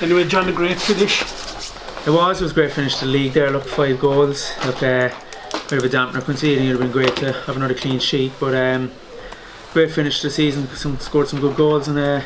Anyway, John, a great finish. It was a great finish to the league there. Look, 5 goals. Look, bit of a dampener conceding. It would have been great to have another clean sheet, but great finish to the season. Scored some good goals and a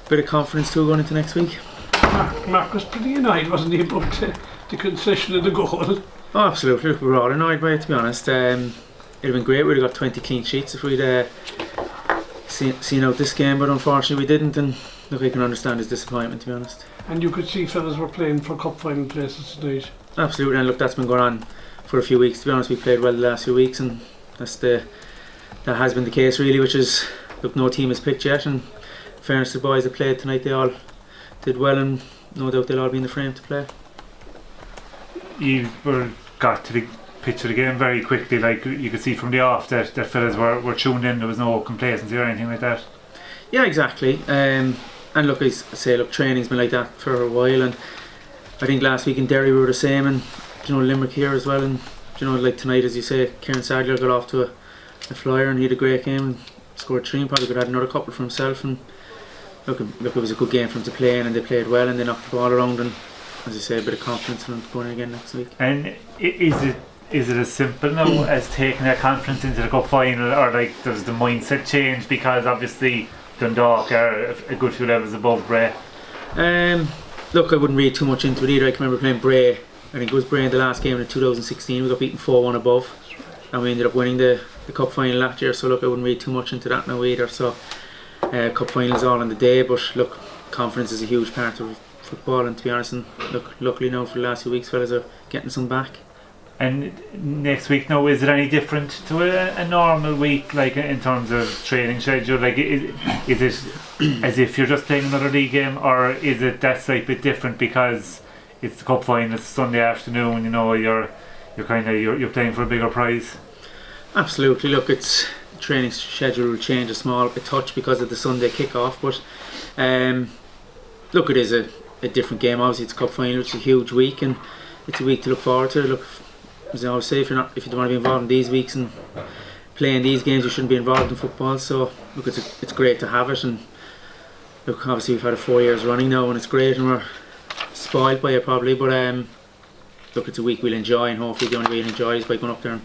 bit of confidence too going into next week. Mark was pretty annoyed, wasn't he, about the concession of the goal? Oh, absolutely. Look, we were all annoyed by it, to be honest. It'd have been great. We'd have got 20 clean sheets if we'd seen out this game, but unfortunately we didn't. And look, I can understand his disappointment, to be honest. And you could see fellas were playing for cup final places tonight. Absolutely, and look, that's been going on for a few weeks. To be honest, we played well the last few weeks, and that has been the case really. Which is, look, no team has picked yet, and in fairness to the boys that played tonight, they all did well, and no doubt they'll all be in the frame to play. You got to the pitch of the game very quickly. Like you could see from the off that fellas were tuned in. There was no complacency or anything like that. Yeah, exactly. And look, I say, look, training's been like that for a while, and I think last week in Derry we were the same, and Limerick here as well, and like tonight, as you say, Kieran Sadler got off to a flyer and he had a great game and scored 3 and probably could have had another couple for himself. And look, it was a good game for him to play in, and they played well and they knocked the ball around, and as you say, a bit of confidence for them going in again next week. And is it as simple now as taking that confidence into the cup final, or like does the mindset change because obviously Dundalk are a good few levels above Bray? Look, I wouldn't read too much into it either. I can remember playing Bray. I think it was Bray in the last game in 2016. We got beaten 4-1 above, and we ended up winning the cup final that year. So look, I wouldn't read too much into that now either. So cup final is all on the day, but look, confidence is a huge part of football, and to be honest, and look, luckily now for the last few weeks, fellas are getting some back. And next week now, is it any different to a normal week, like in terms of training schedule? Like is it as if you're just playing another league game, or is it that slight bit different because it's the cup final, it's Sunday afternoon, you're playing for a bigger prize? Absolutely. Look, it's training schedule will change a touch because of the Sunday kick-off, but look, it is a different game. Obviously it's a cup final, it's a huge week, and it's a week to look forward to. Look, as I always say, if you don't want to be involved in these weeks and playing these games, you shouldn't be involved in football. So look, it's great to have it, and look, obviously we've had it 4 years running now, and it's great, and we're spoiled by it probably, but look, it's a week we'll enjoy, and hopefully the only way we'll enjoy is by going up there and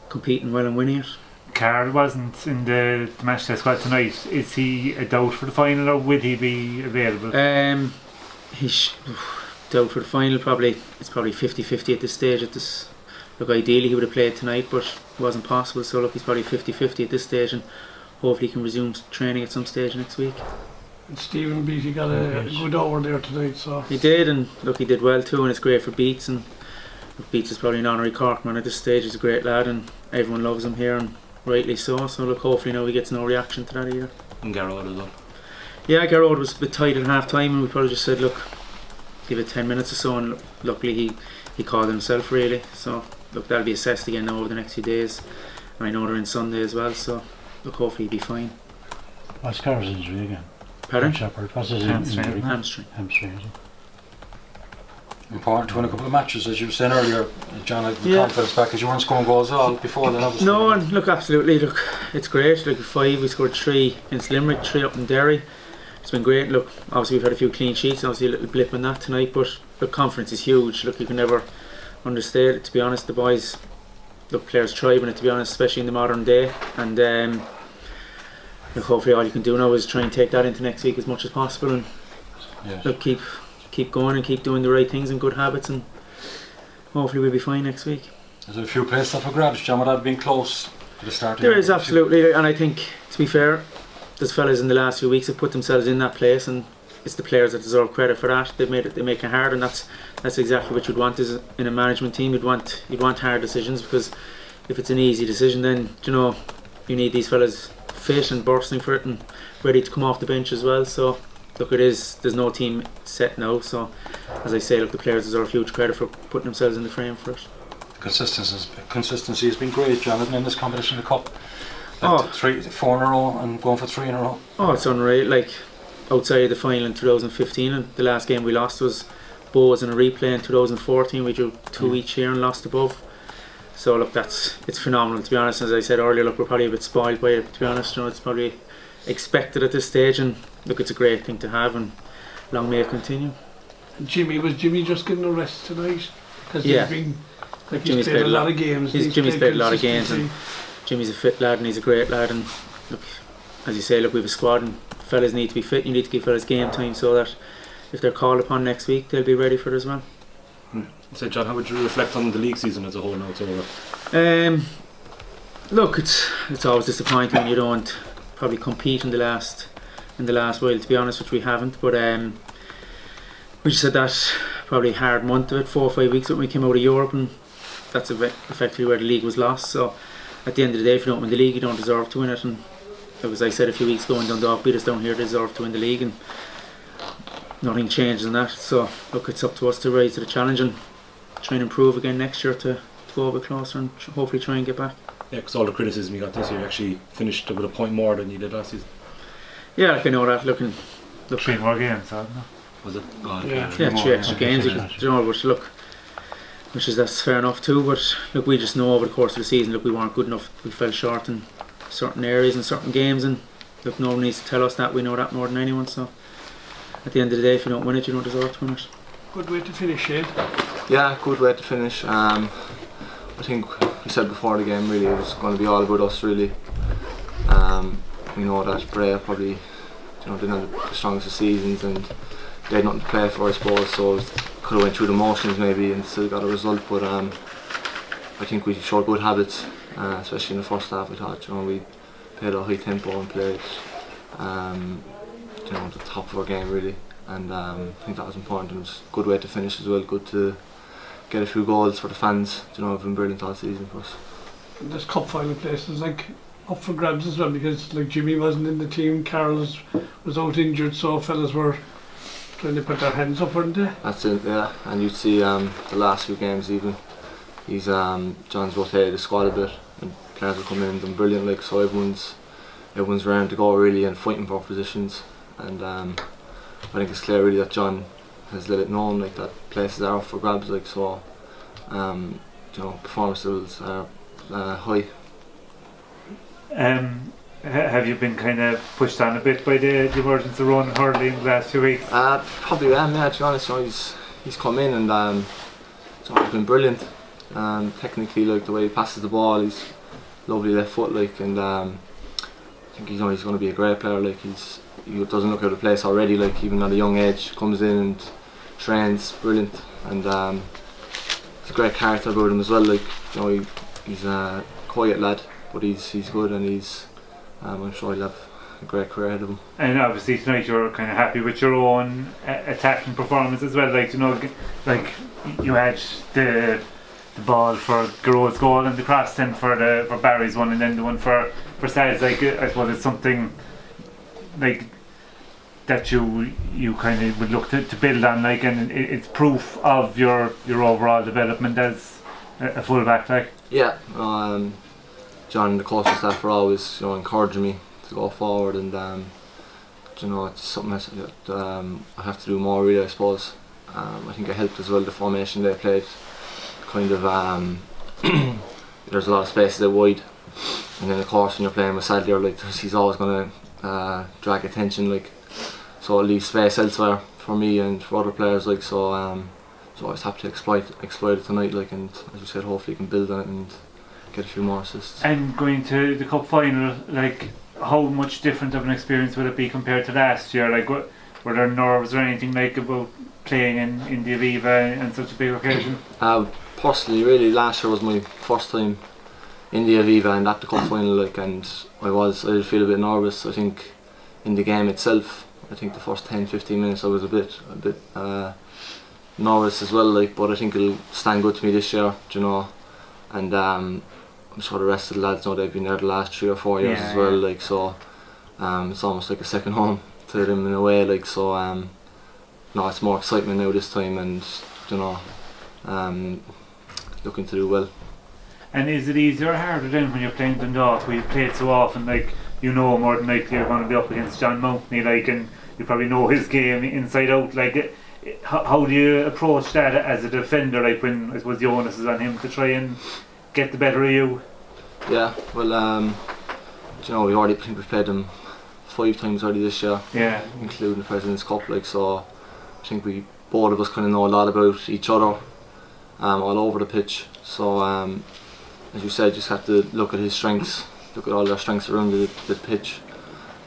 competing well and winning it. Carl wasn't in the match day squad tonight. Is he a doubt for the final, or will he be available? Doubt for the final, it's probably 50-50 at this stage. Look, ideally he would have played tonight, but it wasn't possible, so look, he's probably 50-50 at this stage, and hopefully he can resume training at some stage next week. And Stephen Beattie got a good hour there tonight, so he did, and look, he did well too, and it's great for Beats, and look, Beats is probably an honorary Corkman at this stage. He's a great lad, and everyone loves him here, and rightly so look, hopefully now he gets no reaction to that either. And Garrod as well. Yeah, Garrod was a bit tight at half time, and we probably just said, look, give it 10 minutes or so, and luckily he called himself really. So look, that'll be assessed again now over the next few days, and I know they're in Sunday as well, so look, hopefully he'll be fine. What's Carr's injury again? Pardon? Shepherd, what's his Hamstring. injury? Hamstring. Important to win a couple of matches, as you were saying earlier, John, had the confidence back, because you weren't scoring goals at all before then, obviously. No, and look, absolutely, look, it's great. Like 5, we scored 3 against Limerick, 3 up in Derry. It's been great. Look, obviously we've had a few clean sheets, obviously a little blip in that tonight, but look, confidence is huge. Look, you can never understate it, to be honest. The boys, look, players thrive in it, to be honest, especially in the modern day, and look, hopefully all you can do now is try and take that into next week as much as possible, and look, keep going and keep doing the right things and good habits, and hopefully we'll be fine next week. There's a few places up for grabs, John, would have been close to the start. There is, absolutely, and I think, to be fair, there's fellas in the last few weeks have put themselves in that place, and it's the players that deserve credit for that. They make it hard, and that's exactly what you'd want as in a management team. You'd want hard decisions, because if it's an easy decision, then you need these fellas fit and bursting for it and ready to come off the bench as well. So look, there's no team set now, so as I say, look, the players deserve huge credit for putting themselves in the frame for it. Consistency has been great, Jonathan, in this competition, the cup. 4 in a row and going for 3 in a row. Oh, it's unreal. Like, outside of the final in 2015, and the last game we lost was Bows in a replay in 2014. We drew 2 each year and lost above. So look, it's phenomenal, to be honest. As I said earlier, look, we're probably a bit spoiled by it, to be honest. It's probably expected at this stage, and look, it's a great thing to have, and long may it continue. Was Jimmy just getting a rest tonight? Because Yeah. he's played a lot of games. Jimmy's played a lot of games, consistently. and Jimmy's a fit lad and he's a great lad. And look, as you say, look, we have a squad and fellas need to be fit. You need to give fellas game time so that if they're called upon next week, they'll be ready for it as well. So, John, how would you reflect on the league season as a whole now it's over? Look, it's always disappointing when you don't probably compete in the last while. To be honest, which we haven't. But we just had that probably hard month of it, 4 or 5 weeks when we came out of Europe, and that's effectively where the league was lost. So at the end of the day, if you don't win the league, you don't deserve to win it. And as I said a few weeks ago, when Dundalk beat us down here, they deserve to win the league, and nothing changes in that. So look, it's up to us to rise to the challenge and try and improve again next year to go a bit closer and hopefully try and get back. Yeah, because all the criticism you got this year, you actually finished with a point more than you did last season. Yeah, like I know that. Look, 3 more games, hadn't it? Was it? Oh, Yeah. 3 extra games, but look, that's fair enough too. But look, we just know over the course of the season, look, we weren't good enough. We fell short in certain areas and certain games, and look, no one needs to tell us that. We know that more than anyone. So at the end of the day, if you don't win it, you don't deserve to win it. Good way to finish, Shane. Yeah, good way to finish. I think we said before the game, really, it was going to be all about us, really. We know that Bray probably, didn't have the strongest of seasons, and they had nothing to play for, I suppose. So could have went through the motions maybe and still got a result. But I think we showed good habits, especially in the first half. I thought, we played a high tempo and played, the top of our game, really. And I think that was important. It was a good way to finish as well. Good to get a few goals for the fans. Have been brilliant all season for us. This cup final place is up for grabs as well, because Jimmy wasn't in the team, Carroll was out injured, so fellas were trying to put their hands up, weren't they? That's it, yeah. And you'd see the last few games even. He's John's rotated the squad a bit, and players are coming in and done brilliant. So everyone's round to go really and fighting for positions. And I think it's clear really that John has let it known that places are up for grabs. So performance levels are high. Have you been kind of pushed on a bit by the emergency run hurley in the last few weeks? Probably am, yeah, to be honest. He's come in and he's been brilliant. Technically, the way he passes the ball, he's lovely left foot, and I think he's going to be a great player. He doesn't look out of place already. Even at a young age, comes in and trains brilliant, and he's a great character about him as well. He's a quiet lad, but he's good, and I'm sure he'll have a great career ahead of him. And obviously tonight you're kind of happy with your own attacking performance as well. You had the ball for Garrod's goal and the cross then for Barry's one, and then the one for Sads. I suppose it's something that you kind of would look to build on, and it's proof of your overall development as a fullback. Yeah, John and the coaching staff are always encouraging me to go forward, and it's something that I have to do more really, I suppose. I think it helped as well, the formation they played. There's a lot of spaces out wide, and then of course when you're playing with Sadler, he's always going to drag attention, so it leaves space elsewhere for me and for other players, so I just have to exploit it tonight, and as you said, hopefully you can build on it and get a few more assists. And going to the cup final, how much different of an experience will it be compared to last year? Were there nerves or anything about playing in the Aviva and such a big occasion? Personally, really, last year was my first time in the Aviva and at the cup final, and I did feel a bit nervous. I think in the game itself, I think the first 10-15 minutes I was a bit nervous as well, but I think it'll stand good to me this year, and I'm sure the rest of the lads know they've been there the last 3 or 4 years as well, so it's almost like a second home to them in a way, no, it's more excitement now this time, and looking to do well. And is it easier or harder then when you're playing Dundalk, where you play it so often, more than likely you're going to be up against John Mountney, and you probably know his game inside out, how do you approach that as a defender, when I suppose the onus is on him to try and get the better of you? Yeah, well, we've played them 5 times already this year, yeah, including the President's Cup, so I think we both of us kind of know a lot about each other all over the pitch. So as you said, just have to look at his strengths, look at all their strengths around the pitch,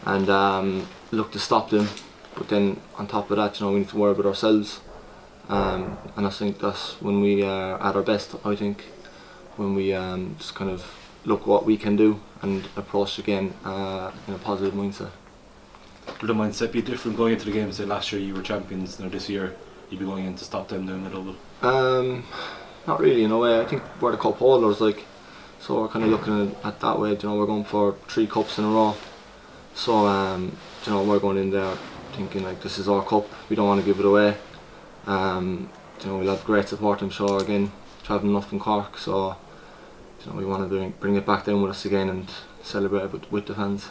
and look to stop them. But then on top of that, you know, we need to worry about ourselves. And I think that's when we are at our best. I think when we just kind of look what we can do and approach again in a positive mindset. Would the mindset be different going into the game? Say last year you were champions, now this year you'd be going in to stop them doing the double. Not really in a way. I think we're the cup holders, like, so we're kind of looking at that way. You know, we're going for 3 cups in a row, so you know, we're going in there thinking like this is our cup. We don't want to give it away. You know, we'll have great support, I'm sure, again, travelling up from Cork, so you know, we want to bring it back down with us again and celebrate with the fans.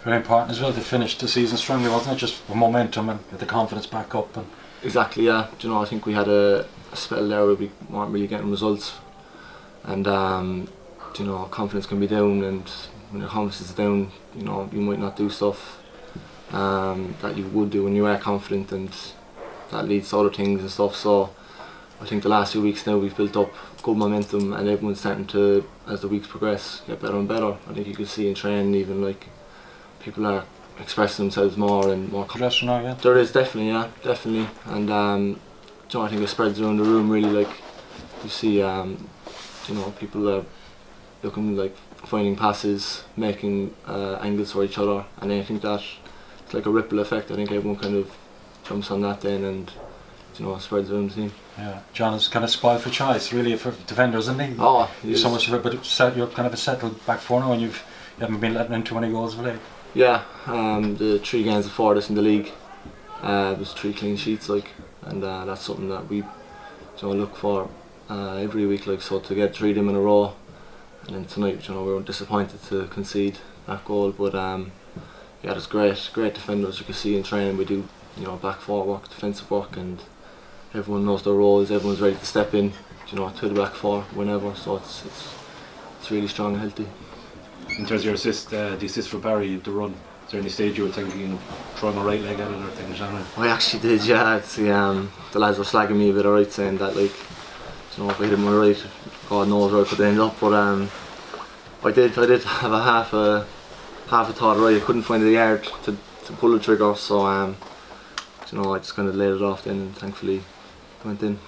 Very important as well to finish the season strongly, wasn't it? Just with momentum and get the confidence back up. And exactly, yeah. Do you know, I think we had a spell there where we weren't really getting results, and you know, confidence can be down, and when your confidence is down, you know, you might not do stuff that you would do when you are confident, and that leads to other things and stuff. So I think the last few weeks now we've built up good momentum, and everyone's starting to, as the weeks progress, get better and better. I think you can see in training even like people are expressing themselves more and more. Progression now, yeah. There is definitely, yeah, definitely, and you know, I think it spreads around the room really. Like you see, you know, people are looking like finding passes, making angles for each other, and I think that it's like a ripple effect. I think everyone kind of jumps on that then, and you know, it spreads around the team. Yeah, John is kind of spoiled for choice, really, for defenders, isn't he? Oh, you're so much of it, but you're kind of a settled back four now, and you haven't been letting in too many goals of late. Yeah, the 3 games before this in the league, was 3 clean sheets, like, and that's something that we, you know, look for every week, like, so to get 3 of them in a row, and then tonight, you know, we were disappointed to concede that goal, but yeah, there's great defenders. You can see in training we do, you know, back four work, defensive work, and everyone knows their roles. Everyone's ready to step in, you know, to the back four whenever. So it's really strong and healthy. In terms of your assist, the assist for Barry, the run, is there any stage you were thinking of throwing a right leg at it or things like that? I actually did, yeah. It's, the lads were slagging me a bit alright, saying that, like, you know, if I hit him on the right, God knows where I could end up. But I did have a half a thought right. I couldn't find the yard to pull the trigger, so you know, I just kind of laid it off then, and thankfully went in.